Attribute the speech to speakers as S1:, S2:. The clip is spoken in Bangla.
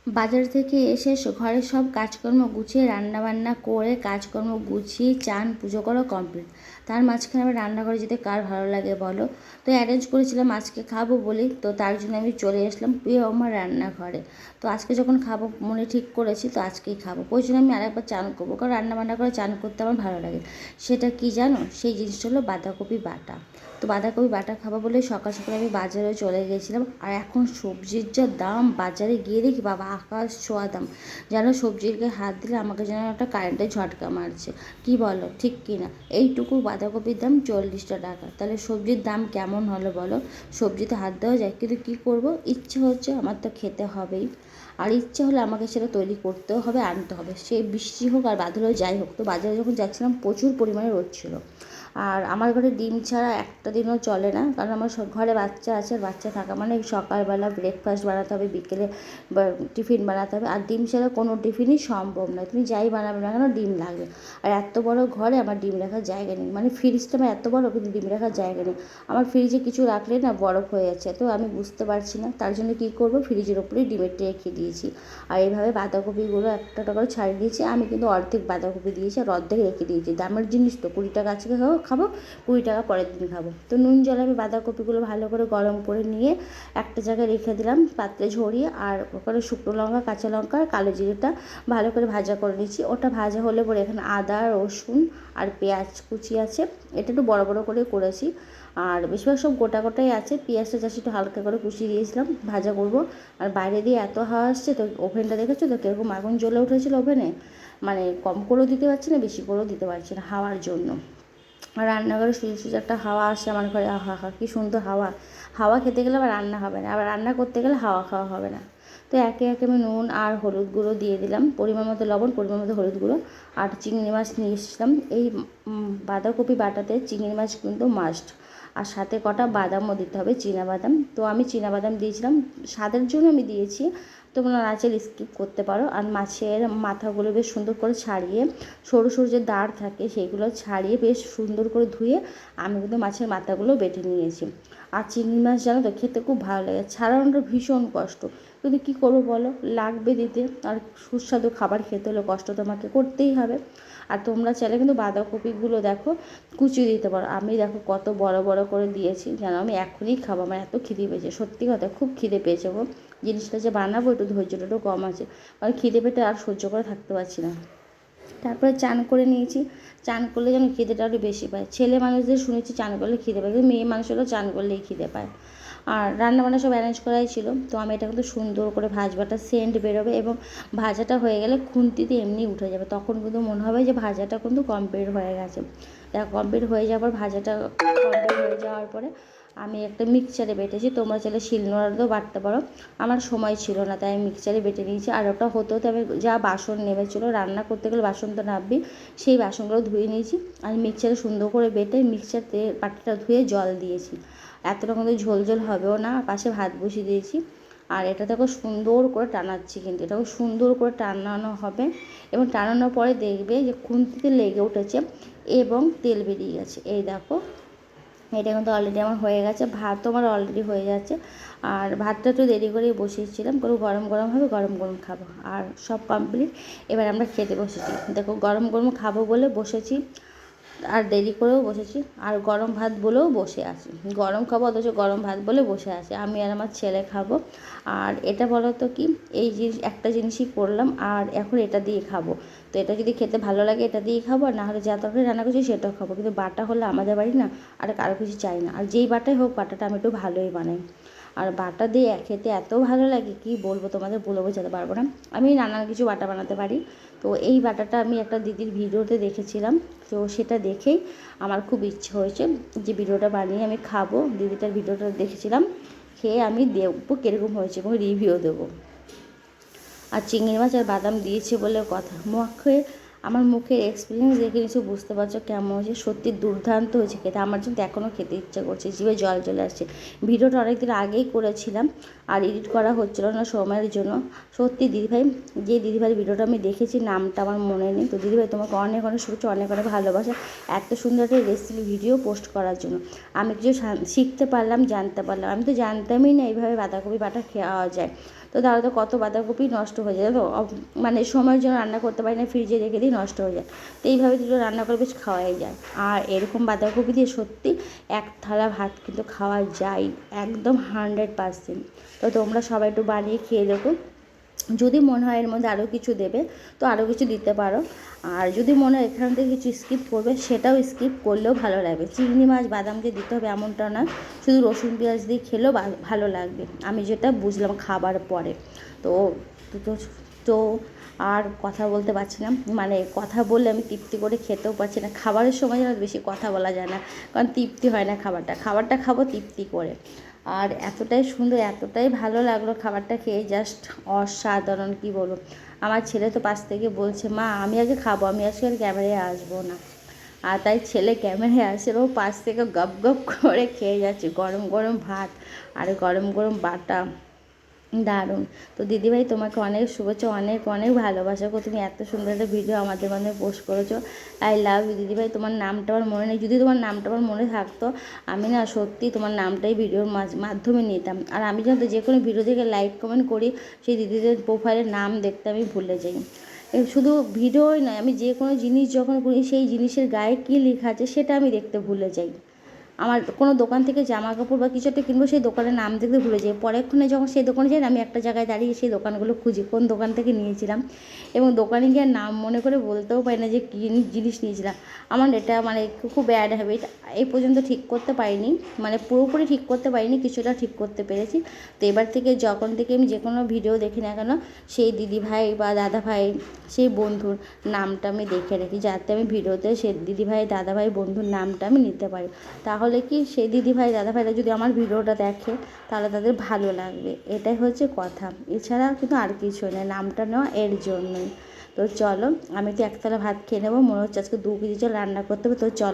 S1: বাজার থেকে এসে ঘরের সব কাজকর্ম গুছিয়ে রান্নাবান্না করে কাজকর্ম গুছিয়ে চান পুজো করা কমপ্লিট। তার মাঝখানে আবার রান্নাঘরে যেতে কার ভালো লাগে বলো? তো অ্যারেঞ্জ করেছিলাম আজকে খাবো বলেই, তো তার জন্য আমি চলে আসলাম প্রিয় আমার রান্নাঘরে। তো আজকে যখন খাবো মনে ঠিক করেছি, তো আজকেই খাবো, ওই জন্য আমি আরেকবার চান করবো, কারণ রান্নাবান্না করে চান করতে আমার ভালো লাগে। সেটা কি জানো? সেই জিনিসটা হলো বাঁধাকপি বাটা। তো বাঁধাকপি বাটা খাবো বলে সকাল সকাল আমি বাজারে চলে গেছিলাম। আর এখন সবজির যা দাম, বাজারে গিয়ে দেখি বাবা আকাশ ছোঁয়া দাম। যেন সবজির গায়ে হাত দিলে আমাকে যেন একটা কারেন্টের ঝটকা মারছে। কি বলো, ঠিক কি না? এইটুকু বাঁধাকপির দাম 40টা টাকা, তাহলে সবজির দাম কেমন হলো বলো? সবজিতে হাত দেওয়া যায়, কিন্তু কী করবো, ইচ্ছে হচ্ছে আমার তো খেতে হবেই। আর ইচ্ছে হলে আমাকে সেটা তৈরি করতেও হবে, আনতে হবে, সে বৃষ্টি হোক আর বাদল হোক যাই হোক। তো বাজারে যখন যাচ্ছিলাম প্রচুর পরিমাণে রোদ ছিল। আর আমার ঘরে ডিম ছাড়া একটা দিনও চলে না, কারণ আমার ঘরে বাচ্চা আছে, আর বাচ্চা থাকা মানে সকালবেলা ব্রেকফাস্ট বানাতে হবে, বিকেলে টিফিন বানাতে হবে, আর ডিম ছাড়া কোনো টিফিনই সম্ভব নয়। তুমি যাই বানাবে না কেন ডিম লাগবে। আর এত বড় ঘরে আমার ডিম রাখার জায়গা নেই, মানে ফ্রিজটা আমার এত বড় কিন্তু ডিম রাখার জায়গা নেই। আমার ফ্রিজে কিছু রাখলে না বরফ হয়ে যাচ্ছে, তো আমি বুঝতে পারছি না, তার জন্য কী করবো, ফ্রিজের ওপরেই ডিমের ট্রে রেখে দিয়েছি। আর এইভাবে বাঁধাকপিগুলো একটা করে ছাড়িয়ে দিয়েছি, আমি কিন্তু অর্ধেক বাঁধাকপি দিয়েছি আর অর্ধেক রেখে দিয়েছি। দামের জিনিস তো 20 টাকা আজকে খাবো, 20 টাকা পরের দিন খাবো। তো নুন জলে আমি বাঁধাকপিগুলো ভালো করে গরম করে নিয়ে একটা জায়গায় রেখে দিলাম পাত্রে ঝরিয়ে। আর ওখানে শুকনো লঙ্কা, কাঁচা লঙ্কা আর কালো জিরেটা ভালো করে ভাজা করে নিচ্ছি। ওটা ভাজা হলে পরে এখানে আদা, রসুন আর পেঁয়াজ কুচি আছে, এটা একটু বড় বড় করে করেছি। আর বেশিরভাগ সব গোটা গোটাই আছে, পেঁয়াজটা জাস্ট একটু হালকা করে কুচিয়ে দিয়েছিলাম, ভাজা করব। আর বাইরে দিয়ে এত হাওয়া আসছে, তো ওভেনটা দেখেছো তো কীরকম আগুন জ্বলে উঠেছিল ওভেনে, মানে কম করেও দিতে পারছি না, বেশি করেও দিতে পারছি না হাওয়ার জন্য। আর রান্নাঘরে সুযোগ সুযোগ একটা হাওয়া আসে আমার ঘরে, আহা হা কী সুন্দর হাওয়া। হাওয়া খেতে গেলে আবার রান্না হবে না, আবার রান্না করতে গেলে হাওয়া খাওয়া হবে না। তো একে একে আমি নুন আর হলুদ গুঁড়ো দিয়ে দিলাম, পরিমাণ মতো লবণ, পরিমাণ মতো হলুদ গুঁড়ো। আর চিংড়ি মাছ নিয়ে এসেছিলাম, এই বাঁধাকপি বাটাতে চিংড়ি মাছ কিন্তু মাস্ট। আর সাথে কটা বাদামও দিতে হবে, বাদাম। তো আমি বাদাম দিয়েছিলাম, স্বাদের জন্য আমি দিয়েছি, তোমরা না চাইলে স্কিপ করতে পারো। আর মাছের মাথাগুলো বেশ সুন্দর করে ছাড়িয়ে, সরু সরু যে দাঁড় থাকে সেইগুলো ছাড়িয়ে বেশ সুন্দর করে ধুয়ে আমি কিন্তু মাছের মাথাগুলো বেটে নিয়েছি। আর চিংড়ি মাছ জানো তো খেতে খুব ভালো লাগে, ছাড়ানোটা ভীষণ কষ্ট, কিন্তু কী করবো বলো, লাগবে দিতে। আর সুস্বাদু খাবার খেতে হলে কষ্ট তোমাকে করতেই হবে। আর তোমরা চাইলে কিন্তু বাঁধাকপিগুলো দেখো কুচিয়ে দিতে পারো, আমি দেখো কত বড় বড় করে দিয়েছি, যেন আমি এখনই খাবো, আমার এত খিদে পেয়েছে, সত্যি কথা খুব খিদে পেয়েছে গো। জিনিসটা যে বানাবো একটু ধৈর্যটা একটু কম আছে, কারণ খিদে পেটে আর সহ্য করে থাকতে পারছি না। তারপরে চান করে নিয়েছি, চান করলে যেন খিদেটা একটু বেশি পায়। ছেলে মানুষদের শুনেছি চান করলে খিদে পায়, কিন্তু মেয়ে মানুষেরও চান করলেই খিদে পায়। আর রান্নাবান্না সব অ্যারেঞ্জ করাই ছিল, তো আমি এটা কিন্তু সুন্দর করে ভাজবাটা সেন্ট বেরোবে, এবং ভাজাটা হয়ে গেলে খুন্তিতে এমনি উঠে যাবে, তখন কিন্তু মনে হবে যে ভাজাটা কিন্তু কমপ্লিট হয়ে গেছে। কমপ্লিট হয়ে যাওয়ার পর ভাজাটা কমপ্লিট হয়ে যাওয়ার পরে আমি একটা মিক্সচারে বেটেছি, তোমরা চাইলে শিলনোড়াতেও বাটতে পারো। আমার সময় ছিল না তাই আমি মিক্সচারে বেটে নিয়েছি। আর ওটা হতে হতে আমি যা বাসন নেমেছিলো, রান্না করতে গেলে বাসন তো নামবেই, সেই বাসনগুলো ধুয়ে নিয়েছি। আর মিক্সচারে সুন্দর করে বেটে মিক্সচার পাটিটা ধুয়ে জল দিয়েছি, এতটা কিন্তু ঝোল ঝোল হবেও না। পাশে ভাত বসিয়ে দিয়েছি। আর এটা দেখো সুন্দর করে টানাচ্ছি, কিন্তু এটাকে সুন্দর করে টানানো হবে, এবং টানানোর পরে দেখবে যে খুন্তিতে লেগে উঠেছে এবং তেল বেরিয়ে গেছে। এই দেখো এটা কিন্তু অলরেডি আমার হয়ে গেছে, ভাতও আমার অলরেডি হয়ে যাচ্ছে। আর ভাতটা একটু দেরি করেই বসিয়েছিলাম, কোনো গরম গরম হবে, গরম গরম খাবো। আর সব কমপ্লিট, এবার আমরা খেতে বসেছি। দেখো গরম গরম খাবো বলে বসেছি, আর দেরি করেও বসেছি, আর গরম ভাত বলেও বসে আছি। গরম খাবো অথচ গরম ভাত বলে বসে আছি, আমি আর আমার ছেলে খাবো। আর এটা বলো তো কি, এই জিনিস একটা জিনিসই করলাম, আর এখন এটা দিয়ে খাবো। তো এটা যদি খেতে ভালো লাগে এটা দিয়েই খাবো, আর না হলে যা তরকারি রান্না করছি সেটাও খাবো, কিন্তু বাটা হলে আমাদের বাড়ি না আর কারো কিছু চাই না। আর যেই বাটাই হোক, বাটাটা আমি একটু ভালোই বানাই। আর বাটা দিয়ে খেতে এত ভালো লাগে কি বলবো, তোমাদের বলে বোঝাতে পারবো না। আমি নানান কিছু বাটা বানাতে পারি, তো এই বাটাটা আমি একটা দিদির ভিডিওতে দেখেছিলাম, তো সেটা দেখেই আমার খুব ইচ্ছে হয়েছে যে ভিডিওটা বানিয়ে আমি খাবো। দিদিটার ভিডিওটা দেখেছিলাম, খেয়ে আমি দেখবো কীরকম হয়েছে এবং রিভিউ দেবো। আর চিংড়ি মাছ আর বাদাম দিয়েছে বলে কথা, আমার মুখের এক্সপিরিয়েন্স দেখে নিশ্চয়ই বুঝতে পারছো কেমন হয়েছে, সত্যি দুর্দান্ত হয়েছে খেতে। আমার জন্য এখনও খেতে ইচ্ছা করছে, জিভে জল চলে আসছে। ভিডিওটা অনেকদিন আগেই করেছিলাম, আর এডিট করা হচ্ছিলো না সময়ের জন্য। সত্যি দিদিভাই, যে দিদিভাইয়ের ভিডিওটা আমি দেখেছি নামটা আমার মনে নেই, তো দিদিভাই তোমাকে অনেক অনেক শুভেচ্ছা, অনেক অনেক ভালোবাসা এত সুন্দর একটা রেসিপি ভিডিও পোস্ট করার জন্য। আমি কিছু শিখতে পারলাম, জানতে পারলাম, আমি তো জানতামই না এইভাবে বাঁধাকপি বাটা খাওয়া যায়। তো তাহলে তো কত বাঁধাকপি নষ্ট হয়ে যায়, তো মানে সময়ের জন্য রান্না করতে পারি না, ফ্রিজে রেখে দিই, নষ্ট হয়ে যায়। তো এইভাবে দুটো রান্না করে বেশ খাওয়াই যায়। আর এরকম বাঁধাকপি দিয়ে সত্যি এক থালা ভাত কিন্তু খাওয়া যায় একদম 100%। তো তোমরা সবাই একটু বানিয়ে খেয়ে দেখো। যদি মনে হয় এর মধ্যে আরও কিছু দেবে তো আরও কিছু দিতে পারো, আর যদি মনে হয় এখান থেকে কিছু স্কিপ করবে সেটাও স্কিপ করলেও ভালো লাগবে। চিংড়ি মাছ বাদাম যে দিতে হবে এমনটা না, শুধু রসুন পেঁয়াজ দিয়ে খেলেও ভালো লাগবে, আমি যেটা বুঝলাম খাবার পরে। তো তো তো আর কথা বলতে পারছি না, মানে কথা বললে আমি তৃপ্তি করে খেতেও পারছি না। খাবারের সময় যেন বেশি কথা বলা যায় না, কারণ তৃপ্তি হয় না খাবারটা খাবো তৃপ্তি করে। আর এতটাই সুন্দর, এতটাই ভালো লাগলো খাবারটা খেয়ে, জাস্ট অসাধারণ, কী বলবো। আমার ছেলে তো পাশ থেকে বলছে, মা আমি আগে খাবো, আমি আজকে আর ক্যামেরায় আসবো না। আর তাই ছেলে ক্যামেরায় আসে, ও পাশ থেকে গপ গপ করে খেয়ে যাচ্ছে গরম গরম ভাত আর গরম গরম বাটা, দারুণ। তো দিদিভাই তোমাকে অনেক শুভেচ্ছা, অনেক অনেক ভালোবাসা গো, তুমি এত সুন্দর একটা ভিডিও আমাদের মাধ্যমে পোস্ট করেছো। আই লাভ ইউ দিদিভাই। তোমার নামটা আমার মনে নেই, যদি তোমার নামটা আমার মনে থাকতো আমি না সত্যি তোমার নামটাই ভিডিওর মাধ্যমে নিতাম। আর আমি জানতো যে কোনো ভিডিও থেকে লাইক কমেন্ট করি, সেই দিদিদের প্রোফাইলের নাম দেখতে আমি ভুলে যাই। শুধু ভিডিওই নয়, আমি যে কোনো জিনিস যখন করি সেই জিনিসের গায়ে কী লেখা আছে সেটা আমি দেখতে ভুলে যাই। আমার কোনো দোকান থেকে জামা কাপড় বা কিছু একটা কিনবো, সেই দোকানের নাম দেখতে ভুলে যাই। পরেক্ষণে যখন সেই দোকানে যাই, আমি একটা জায়গায় দাঁড়িয়ে সেই দোকানগুলো খুঁজি কোন দোকান থেকে নিয়েছিলাম, এবং দোকানে গিয়ে নাম মনে করে বলতেও পারি না যে কী জিনিস নিয়েছিলাম। আমার এটা মানে খুব ব্যাড হ্যাবিট, এই পর্যন্ত ঠিক করতে পারিনি, মানে পুরোপুরি ঠিক করতে পারিনি, কিছুটা ঠিক করতে পেরেছি। তো এবার থেকে যখন থেকে আমি যে কোনো ভিডিও দেখি না কেন, সেই দিদিভাই বা দাদাভাই, সেই বন্ধুর নামটা আমি দেখে রাখি, যাতে আমি ভিডিওতে সেই দিদিভাই দাদাভাই বন্ধুর নামটা আমি নিতে পারি। তাহলে কি সেই দিদিভাই দাদাভাইরা যদি আমার ভিডিওটা দেখে তাহলে তাদের ভালো লাগবে, এটাই হচ্ছে কথা। এছাড়া কিন্তু আর কিছু নেই, নামটা নেওয়া এর জন্যই। তো চলো, আমি তো একতলা ভাত খেয়ে নেবো, মনে হচ্ছে আজকে 2 কেজি চাল রান্না করতে হবে। তো চলো।